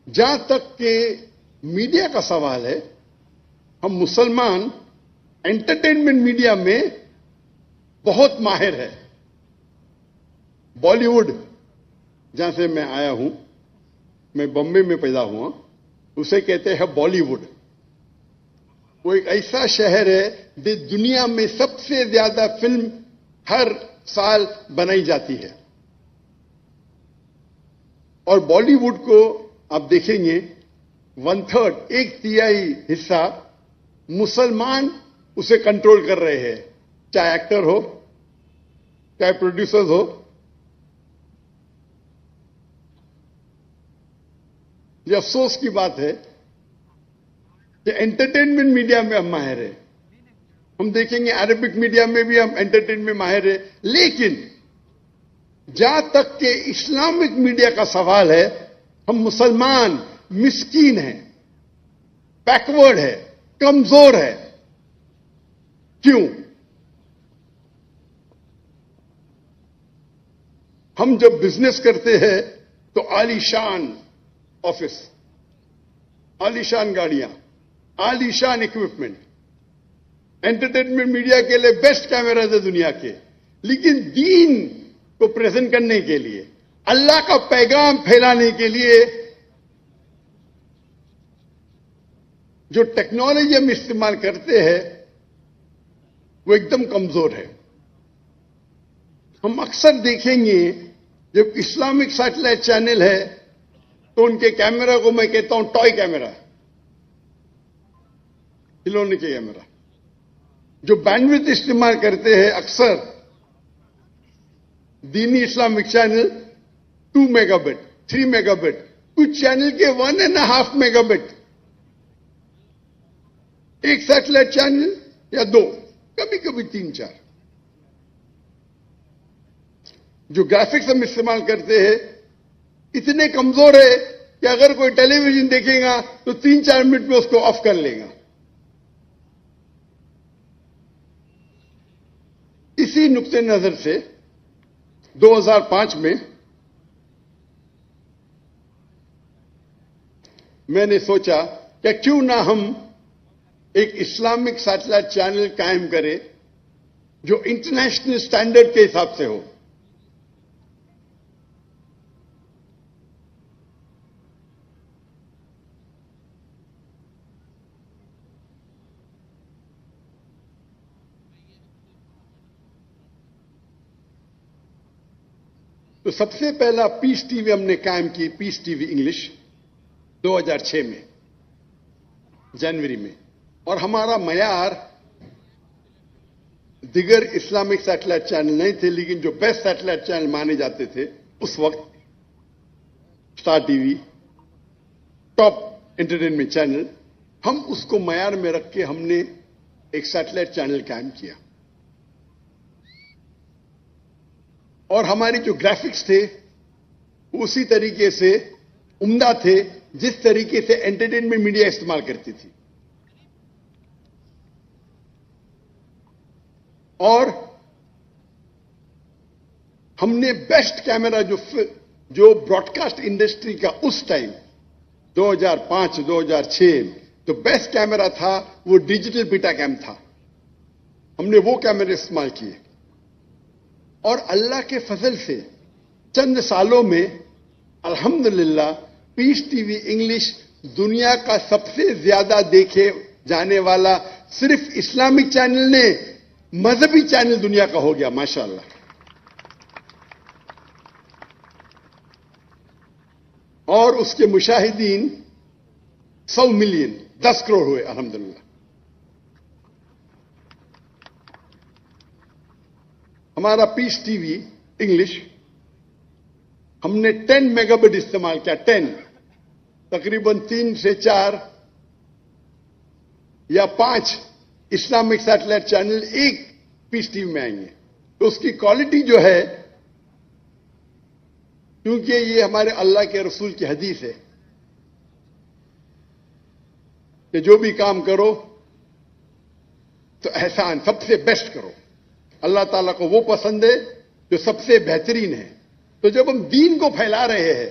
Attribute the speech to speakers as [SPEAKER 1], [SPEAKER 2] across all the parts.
[SPEAKER 1] جہاں تک کہ میڈیا کا سوال ہے، ہم مسلمان انٹرٹینمنٹ میڈیا میں بہت ماہر ہے. بالی ووڈ جہاں سے میں آیا ہوں، میں بمبے میں پیدا ہوا، اسے کہتے ہیں بالی ووڈ. وہ ایک ایسا شہر ہے جو دنیا میں سب سے زیادہ فلم ہر سال بنائی جاتی ہے. اور بالی ووڈ کو آپ دیکھیں گے 1/3 ایک تہائی حصہ مسلمان اسے کنٹرول کر رہے ہیں، چاہے ایکٹر ہو، چاہے پروڈیوسرز ہو. یہ افسوس کی بات ہے کہ انٹرٹینمنٹ میڈیا میں ہم ماہر ہیں. ہم دیکھیں گے عربک میڈیا میں بھی ہم انٹرٹینمنٹ میں ماہر ہیں، لیکن جہاں تک کہ اسلامک میڈیا کا سوال ہے، ہم مسلمان مسکین ہیں، بیکورڈ ہے، کمزور ہے. کیوں؟ ہم جب بزنس کرتے ہیں تو عالی شان آفس، عالی شان گاڑیاں، عالی شان اکوپمنٹ. انٹرٹینمنٹ میڈیا کے لیے بیسٹ کیمراز ہے دنیا کے، لیکن دین کو پریزنٹ کرنے کے لیے، اللہ کا پیغام پھیلانے کے لیے جو ٹیکنالوجی ہم استعمال کرتے ہیں وہ ایک دم کمزور ہے. ہم اکثر دیکھیں گے جب اسلامک سیٹلائٹ چینل ہے تو ان کے کیمرہ کو میں کہتا ہوں ٹوائے کیمرہ، کھلونے کے کیمرہ. جو بینڈوتھ استعمال کرتے ہیں اکثر دینی Islamic channel 2 mega but, 3 mega but, کچھ چینل کے 1.5 میگا بٹ. ایک سیٹلائٹ چینل یا 2، کبھی کبھی 3-4. جو گرافکس ہم استعمال کرتے ہیں اتنے کمزور ہے کہ اگر کوئی ٹیلی ویژن دیکھے گا تو 3-4 منٹ میں اس کو آف کر لے گا. اسی نقطۂ نظر سے 2005 میں میں نے سوچا کہ کیوں نہ ہم ایک اسلامک سیٹلائٹ چینل قائم کریں جو انٹرنیشنل سٹینڈرڈ کے حساب سے ہو. تو سب سے پہلا پیس ٹی وی ہم نے قائم کی، پیس ٹی وی انگلش، 2006 میں جنوری میں. اور ہمارا معیار دیگر اسلامک سیٹلائٹ چینل نہیں تھے، لیکن جو بیسٹ سیٹلائٹ چینل مانے جاتے تھے اس وقت، star T V, top entertainment channel, ہم اس کو معیار میں رکھ کے ہم نے ایک سیٹلائٹ چینل قائم کیا. اور ہماری جو گرافکس تھے اسی طریقے سے عمدہ تھے جس طریقے سے انٹرٹینمنٹ میڈیا استعمال کرتی تھی. اور ہم نے بیسٹ کیمرہ جو براڈ کاسٹ انڈسٹری کا اس ٹائم 2005-2006 تو بیسٹ کیمرہ تھا وہ ڈیجیٹل بیٹا کیم تھا. ہم نے وہ کیمرے استعمال کیے. اور اللہ کے فضل سے چند سالوں میں الحمدللہ پیس ٹی وی انگلش دنیا کا سب سے زیادہ دیکھے جانے والا صرف اسلامک چینل نے مذہبی چینل دنیا کا ہو گیا، ماشاءاللہ. اور اس کے مشاہدین 100 ملین، 10 کروڑ ہوئے الحمدللہ. ہمارا پیس ٹی وی انگلش ہم نے 10 میگا بٹ استعمال کیا. 10 تقریباً 3 سے 4 یا 5 اسلامک سیٹلائٹ چینل ایک پیس ٹی وی میں آئیں گے. تو اس کی کوالٹی جو ہے، کیونکہ یہ ہمارے اللہ کے رسول کی حدیث ہے کہ جو بھی کام کرو تو احسان سب سے بیسٹ کرو. اللہ تعالیٰ کو وہ پسند ہے جو سب سے بہترین ہے. تو جب ہم دین کو پھیلا رہے ہیں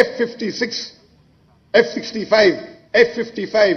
[SPEAKER 1] F56, F65, F55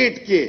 [SPEAKER 1] 8K,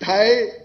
[SPEAKER 1] $2.5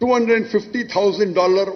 [SPEAKER 1] $250,000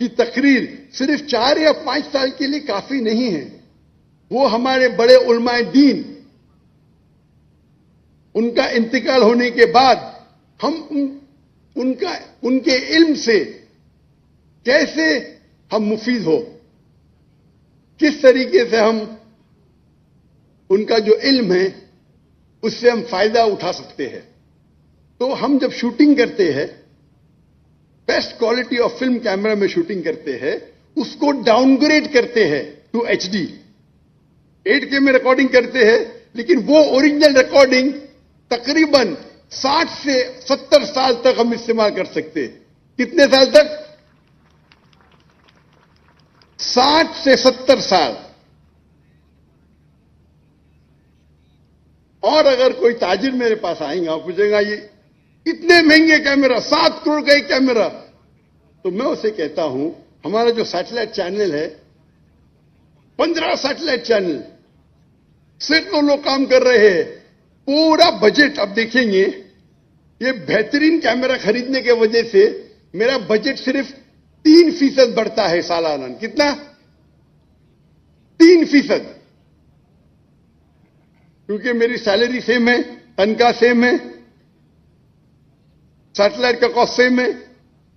[SPEAKER 1] کی تقریر صرف 4 یا 5 سال کے لیے کافی نہیں ہے. وہ ہمارے بڑے علماء دین ان کا انتقال ہونے کے بعد ہم ان کے علم سے کیسے ہم مفید ہو، کس طریقے سے ہم ان کا جو علم ہے اس سے ہم فائدہ اٹھا سکتے ہیں. تو ہم جب شوٹنگ کرتے ہیں، best quality of film camera میں شوٹنگ کرتے ہیں، اس کو ڈاؤن گریڈ کرتے ہیں ٹو HD. 8K میں ریکارڈنگ کرتے ہیں، لیکن وہ اوریجنل ریکارڈنگ تقریباً 60 سے 70 سال تک ہم استعمال کر سکتے. کتنے سال تک؟ 60 سے 70 سال. اور اگر کوئی تاجر میرے پاس آئیں گا اور پوچھے گا یہ اتنے مہنگے کیمرہ، 7 کروڑ کا ایک کیمرہ، تو میں اسے کہتا ہوں ہمارا جو سیٹلائٹ چینل ہے، 15 سیٹلائٹ چینل، سینکڑوں لوگ کام کر رہے ہیں. پورا بجٹ اب دیکھیں گے، یہ بہترین کیمرہ خریدنے کی وجہ سے میرا بجٹ صرف 3% بڑھتا ہے سالانہ. کتنا؟ 3%. کیونکہ میری سیلری سیم ہے، تنخواہ سیم ہے، سیٹلائٹ کا کاسٹ سیم ہے،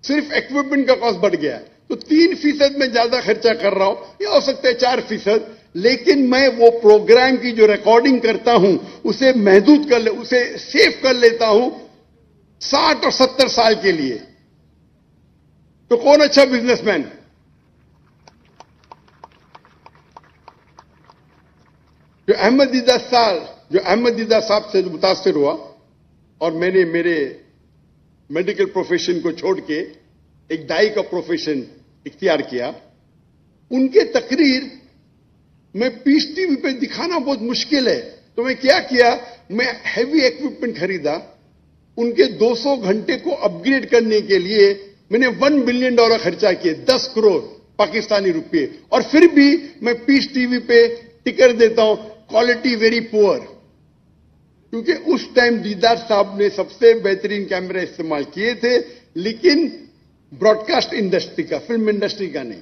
[SPEAKER 1] صرف ایکوپمنٹ کا کاسٹ بڑھ گیا ہے. تو 3% میں زیادہ خرچہ کر رہا ہوں، یا ہو سکتا ہے 4%، لیکن میں وہ پروگرام کی جو ریکارڈنگ کرتا ہوں اسے محدود اسے سیو کر لیتا ہوں 60 اور 70 سال کے لیے. تو کون اچھا بزنس مین؟ جو احمد دیدہ صاحب سے متاثر ہوا اور میں نے میرے میڈیکل پروفیشن کو چھوڑ کے ایک دائی کا پروفیشن اختیار کیا، ان کے تقریر میں پیس ٹی وی پہ دکھانا بہت مشکل ہے. تو میں کیا میں ہیوی ایکوپمنٹ خریدا. ان کے 200 گھنٹے کو اپ گریڈ کرنے کے لیے میں نے $1 بلین خرچہ کیے، 10 کروڑ پاکستانی روپے. اور پھر بھی میں پیس ٹی وی پہ ٹکر دیتا ہوں کوالٹی ویری پور. کیونکہ اس ٹائم دیدار صاحب نے سب سے بہترین کیمرے استعمال کیے تھے، لیکن براڈ کاسٹ انڈسٹری کا، فلم انڈسٹری کا نہیں.